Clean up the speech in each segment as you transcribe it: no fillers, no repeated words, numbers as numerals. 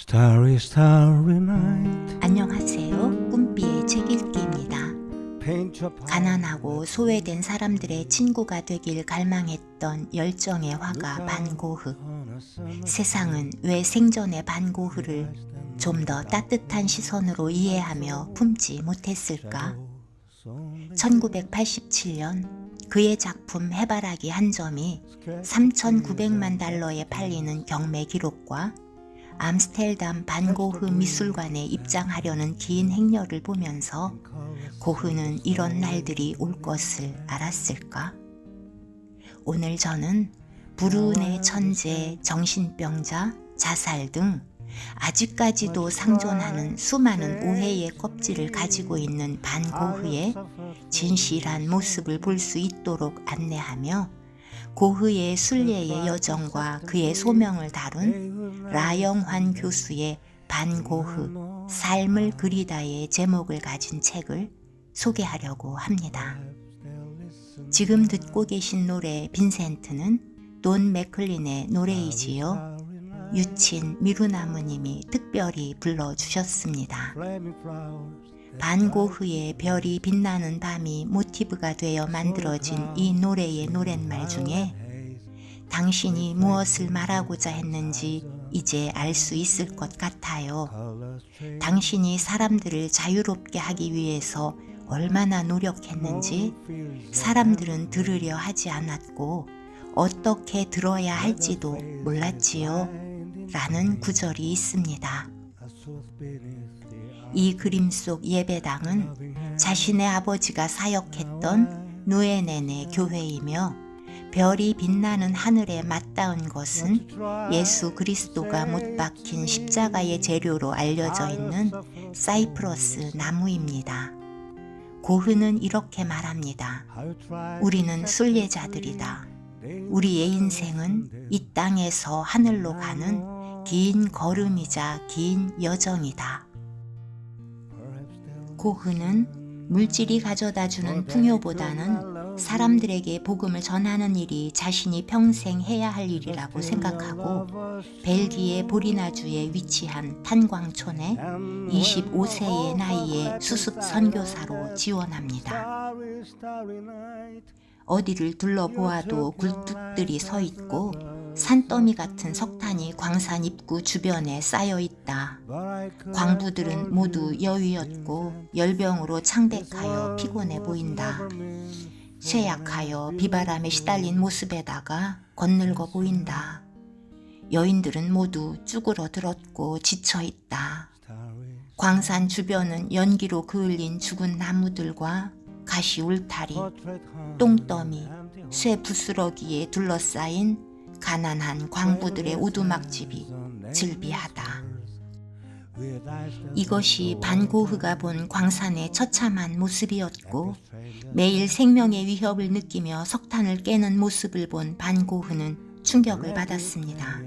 Starry, starry night. 안녕하세요. 꿈비의 책읽기입니다. Paint your palm. 가난하고 소외된 사람들의 친구가 되길 갈망했던 열정의 화가 반 고흐. 세상은 왜 생전의 반 고흐를 좀 더 따뜻한 시선으로 이해하며 품지 못했을까? 1987년 그의 작품 해바라기 한 점이 3,900만 달러에 팔리는 경매 기록과 암스테르담 반 고흐 미술관에 입장하려는 긴 행렬을 보면서 고흐는 이런 날들이 올 것을 알았을까? 오늘 저는 불운의 천재, 정신병자, 자살 등 아직까지도 상존하는 수많은 오해의 껍질을 가지고 있는 반 고흐의 진실한 모습을 볼 수 있도록 안내하며 고흐의 순례의 여정과 그의 소명을 다룬 라영환 교수의 반 고흐 삶을 그리다의 제목을 가진 책을 소개하려고 합니다. 지금 듣고 계신 노래 빈센트는 돈 맥클린의 노래이지요. 유친 미루나무님이 특별히 불러주셨습니다. 반 고흐의 별이 빛나는 밤이 모티브가 되어 만들어진 이 노래의 노랫말 중에 당신이 무엇을 말하고자 했는지 이제 알 수 있을 것 같아요. 당신이 사람들을 자유롭게 하기 위해서 얼마나 노력했는지 사람들은 들으려 하지 않았고 어떻게 들어야 할지도 몰랐지요. 라는 구절이 있습니다. 이 그림 속 예배당은 자신의 아버지가 사역했던 누에넨의 교회이며 별이 빛나는 하늘에 맞닿은 것은 예수 그리스도가 못 박힌 십자가의 재료로 알려져 있는 사이프러스 나무입니다. 고흐는 이렇게 말합니다. 우리는 순례자들이다. 우리의 인생은 이 땅에서 하늘로 가는 긴 걸음이자 긴 여정이다. 고흐는 물질이 가져다주는 풍요보다는 사람들에게 복음을 전하는 일이 자신이 평생 해야 할 일이라고 생각하고 벨기에 보리나주에 위치한 탄광촌에 25세의 나이에 수습 선교사로 지원합니다. 어디를 둘러보아도 굴뚝들이 서 있고 산더미 같은 석탄이 광산 입구 주변에 쌓여 있다. 광부들은 모두 여위였고 열병으로 창백하여 피곤해 보인다. 쇠약하여 비바람에 시달린 모습에다가 거늘거 보인다. 여인들은 모두 쭈그러들었고 지쳐 있다. 광산 주변은 연기로 그을린 죽은 나무들과 가시 울타리, 똥더미, 쇠 부스러기에 둘러싸인 가난한 광부들의 오두막집이 즐비하다. 이것이 반 고흐가 본 광산의 처참한 모습이었고 매일 생명의 위협을 느끼며 석탄을 깨는 모습을 본 반 고흐는 충격을 받았습니다.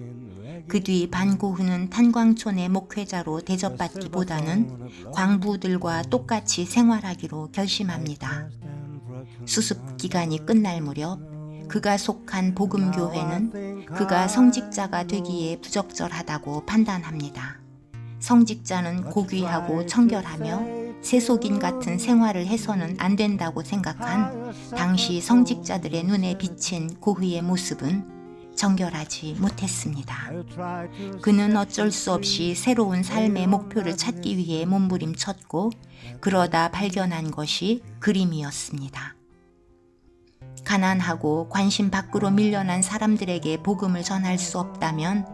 그 뒤 반 고흐는 탄광촌의 목회자로 대접받기보다는 광부들과 똑같이 생활하기로 결심합니다. 수습 기간이 끝날 무렵 그가 속한 복음교회는 그가 성직자가 되기에 부적절하다고 판단합니다. 성직자는 고귀하고 청결하며 세속인 같은 생활을 해서는 안 된다고 생각한 당시 성직자들의 눈에 비친 고흐의 모습은 정결하지 못했습니다. 그는 어쩔 수 없이 새로운 삶의 목표를 찾기 위해 몸부림쳤고 그러다 발견한 것이 그림이었습니다. 가난하고 관심 밖으로 밀려난 사람들에게 복음을 전할 수 없다면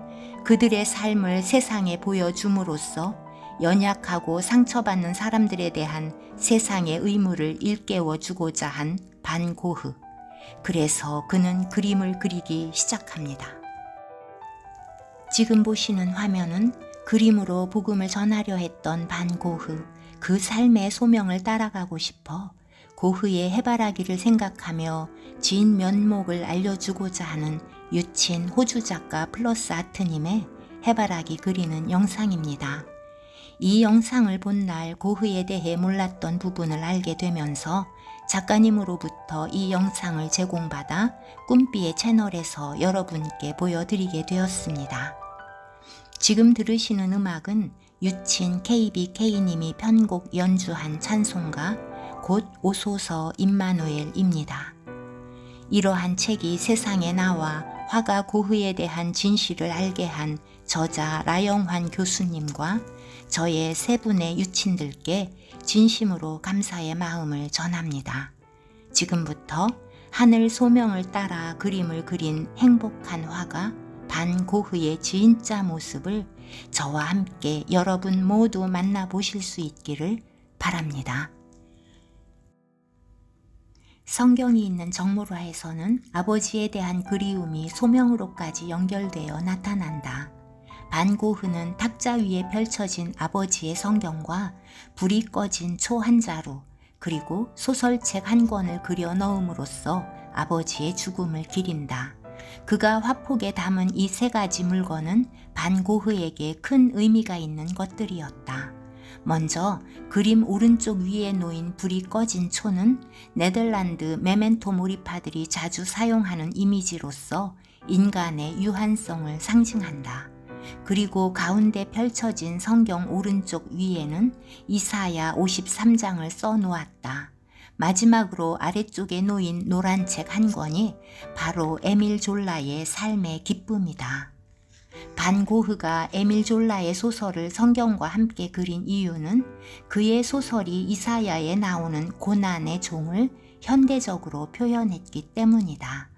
그들의 삶을 세상에 보여줌으로써 연약하고 상처받는 사람들에 대한 세상의 의무를 일깨워 주고자 한 반 고흐. 그래서 그는 그림을 그리기 시작합니다. 지금 보시는 화면은 그림으로 복음을 전하려 했던 반 고흐, 그 삶의 소명을 따라가고 싶어 고흐의 해바라기를 생각하며 진 면목을 알려주고자 하는 유친 호주 작가 플러스 아트님의 해바라기 그리는 영상입니다. 이 영상을 본 날 고흐에 대해 몰랐던 부분을 알게 되면서 작가님으로부터 이 영상을 제공받아 꿈비의 채널에서 여러분께 보여드리게 되었습니다. 지금 들으시는 음악은 유친 KBK님이 편곡 연주한 찬송가 곧 오소서 임마누엘입니다. 이러한 책이 세상에 나와 화가 고흐에 대한 진실을 알게 한 저자 라영환 교수님과 저의 세 분의 유친들께 진심으로 감사의 마음을 전합니다. 지금부터 하늘 소명을 따라 그림을 그린 행복한 화가 반 고흐의 진짜 모습을 저와 함께 여러분 모두 만나보실 수 있기를 바랍니다. 성경이 있는 정모라에서는 아버지에 대한 그리움이 소명으로까지 연결되어 나타난다. 반 고흐는 탁자 위에 펼쳐진 아버지의 성경과 불이 꺼진 초 한 자루 그리고 소설책 한 권을 그려 넣음으로써 아버지의 죽음을 기린다. 그가 화폭에 담은 이 세 가지 물건은 반 고흐에게 큰 의미가 있는 것들이었다. 먼저 그림 오른쪽 위에 놓인 불이 꺼진 초는 네덜란드 메멘토 모리파들이 자주 사용하는 이미지로서 인간의 유한성을 상징한다. 그리고 가운데 펼쳐진 성경 오른쪽 위에는 이사야 53장을 써놓았다. 마지막으로 아래쪽에 놓인 노란 책 한 권이 바로 에밀 졸라의 삶의 기쁨이다. 반 고흐가 에밀 졸라의 소설을 성경과 함께 그린 이유는 그의 소설이 이사야에 나오는 고난의 종을 현대적으로 표현했기 때문이다.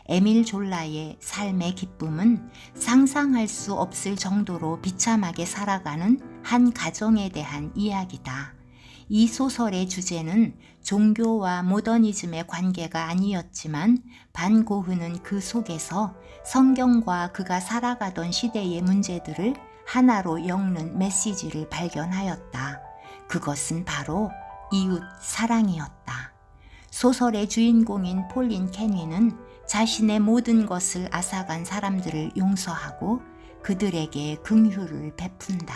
에밀 졸라의 삶의 기쁨은 상상할 수 없을 정도로 비참하게 살아가는 한 가정에 대한 이야기다. 이 소설의 주제는 종교와 모더니즘의 관계가 아니었지만 반 고흐는 그 속에서 성경과 그가 살아가던 시대의 문제들을 하나로 엮는 메시지를 발견하였다. 그것은 바로 이웃 사랑이었다. 소설의 주인공인 폴린 케니는 자신의 모든 것을 앗아간 사람들을 용서하고 그들에게 긍휼을 베푼다.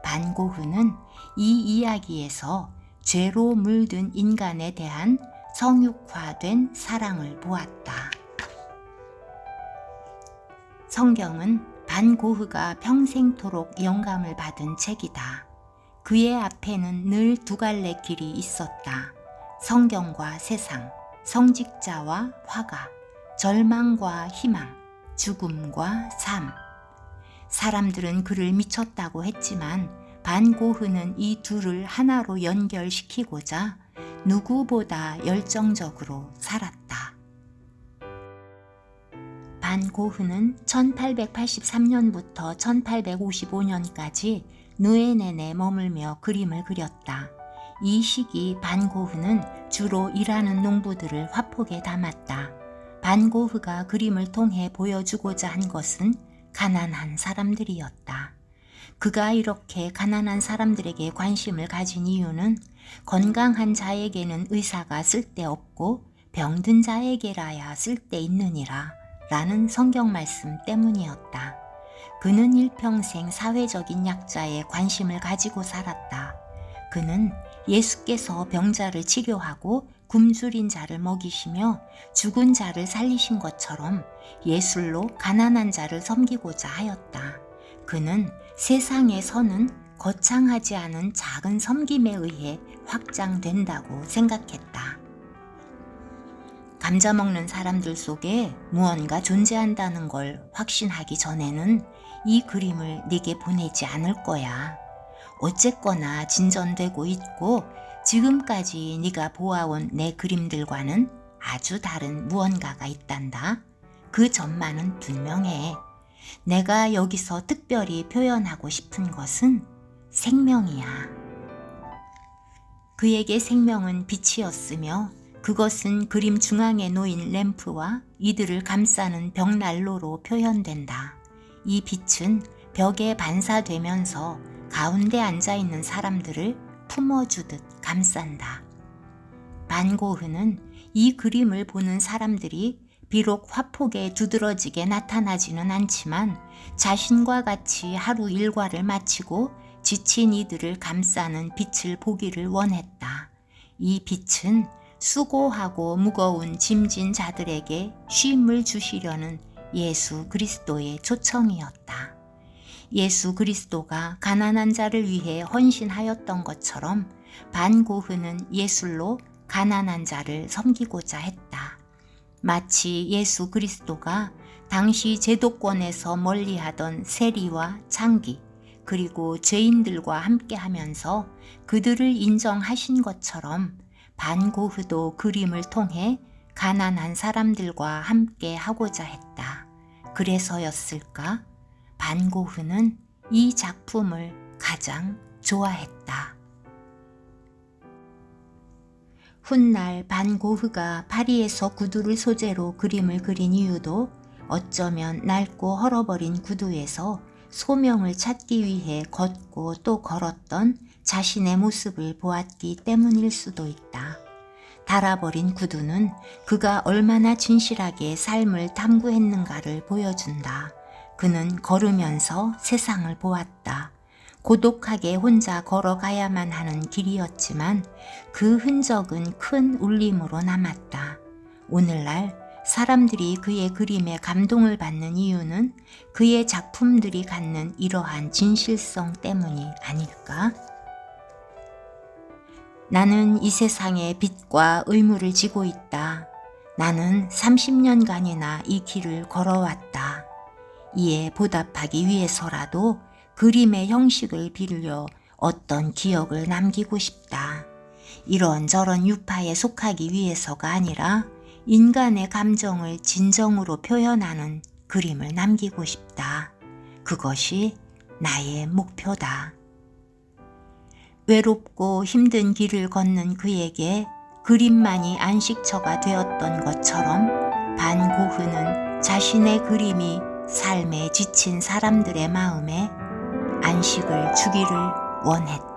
반 고흐는 이 이야기에서 죄로 물든 인간에 대한 성육화된 사랑을 보았다. 성경은 반 고흐가 평생토록 영감을 받은 책이다. 그의 앞에는 늘 두 갈래 길이 있었다. 성경과 세상, 성직자와 화가, 절망과 희망, 죽음과 삶. 사람들은 그를 미쳤다고 했지만 반 고흐는 이 둘을 하나로 연결시키고자 누구보다 열정적으로 살았다. 반 고흐는 1883년부터 1855년까지 누에넨에 머물며 그림을 그렸다. 이 시기 반 고흐는 주로 일하는 농부들을 화폭에 담았다. 반 고흐가 그림을 통해 보여주고자 한 것은 가난한 사람들이었다. 그가 이렇게 가난한 사람들에게 관심을 가진 이유는 건강한 자에게는 의사가 쓸데없고 병든 자에게라야 쓸데있느니라 라는 성경 말씀 때문이었다. 그는 일평생 사회적인 약자에 관심을 가지고 살았다. 그는 예수께서 병자를 치료하고 굶주린 자를 먹이시며 죽은 자를 살리신 것처럼 예술로 가난한 자를 섬기고자 하였다. 그는 세상의 선은 거창하지 않은 작은 섬김에 의해 확장된다고 생각했다. 감자 먹는 사람들 속에 무언가 존재한다는 걸 확신하기 전에는 이 그림을 네게 보내지 않을 거야. 어쨌거나 진전되고 있고 지금까지 네가 보아온 내 그림들과는 아주 다른 무언가가 있단다. 그 점만은 분명해. 내가 여기서 특별히 표현하고 싶은 것은 생명이야. 그에게 생명은 빛이었으며 그것은 그림 중앙에 놓인 램프와 이들을 감싸는 벽난로로 표현된다. 이 빛은 벽에 반사되면서 가운데 앉아있는 사람들을 품어주듯 감싼다. 반 고흐는 이 그림을 보는 사람들이 비록 화폭에 두드러지게 나타나지는 않지만 자신과 같이 하루 일과를 마치고 지친 이들을 감싸는 빛을 보기를 원했다. 이 빛은 수고하고 무거운 짐진 자들에게 쉼을 주시려는 예수 그리스도의 초청이었다. 예수 그리스도가 가난한 자를 위해 헌신하였던 것처럼 반고흐는 예술로 가난한 자를 섬기고자 했다. 마치 예수 그리스도가 당시 제도권에서 멀리하던 세리와 창기 그리고 죄인들과 함께하면서 그들을 인정하신 것처럼 반고흐도 그림을 통해 가난한 사람들과 함께 하고자 했다. 그래서였을까? 반고흐는 이 작품을 가장 좋아했다. 훗날 반고흐가 파리에서 구두를 소재로 그림을 그린 이유도 어쩌면 낡고 헐어버린 구두에서 소명을 찾기 위해 걷고 또 걸었던 자신의 모습을 보았기 때문일 수도 있다. 닳아버린 구두는 그가 얼마나 진실하게 삶을 탐구했는가를 보여준다. 그는 걸으면서 세상을 보았다. 고독하게 혼자 걸어가야만 하는 길이었지만 그 흔적은 큰 울림으로 남았다. 오늘날 사람들이 그의 그림에 감동을 받는 이유는 그의 작품들이 갖는 이러한 진실성 때문이 아닐까? 나는 이 세상에 빚과 의무를 지고 있다. 나는 30년간이나 이 길을 걸어왔다. 이에 보답하기 위해서라도 그림의 형식을 빌려 어떤 기억을 남기고 싶다. 이런저런 유파에 속하기 위해서가 아니라 인간의 감정을 진정으로 표현하는 그림을 남기고 싶다. 그것이 나의 목표다. 외롭고 힘든 길을 걷는 그에게 그림만이 안식처가 되었던 것처럼 반고흐는 자신의 그림이 삶에 지친 사람들의 마음에 안식을 주기를 원했다.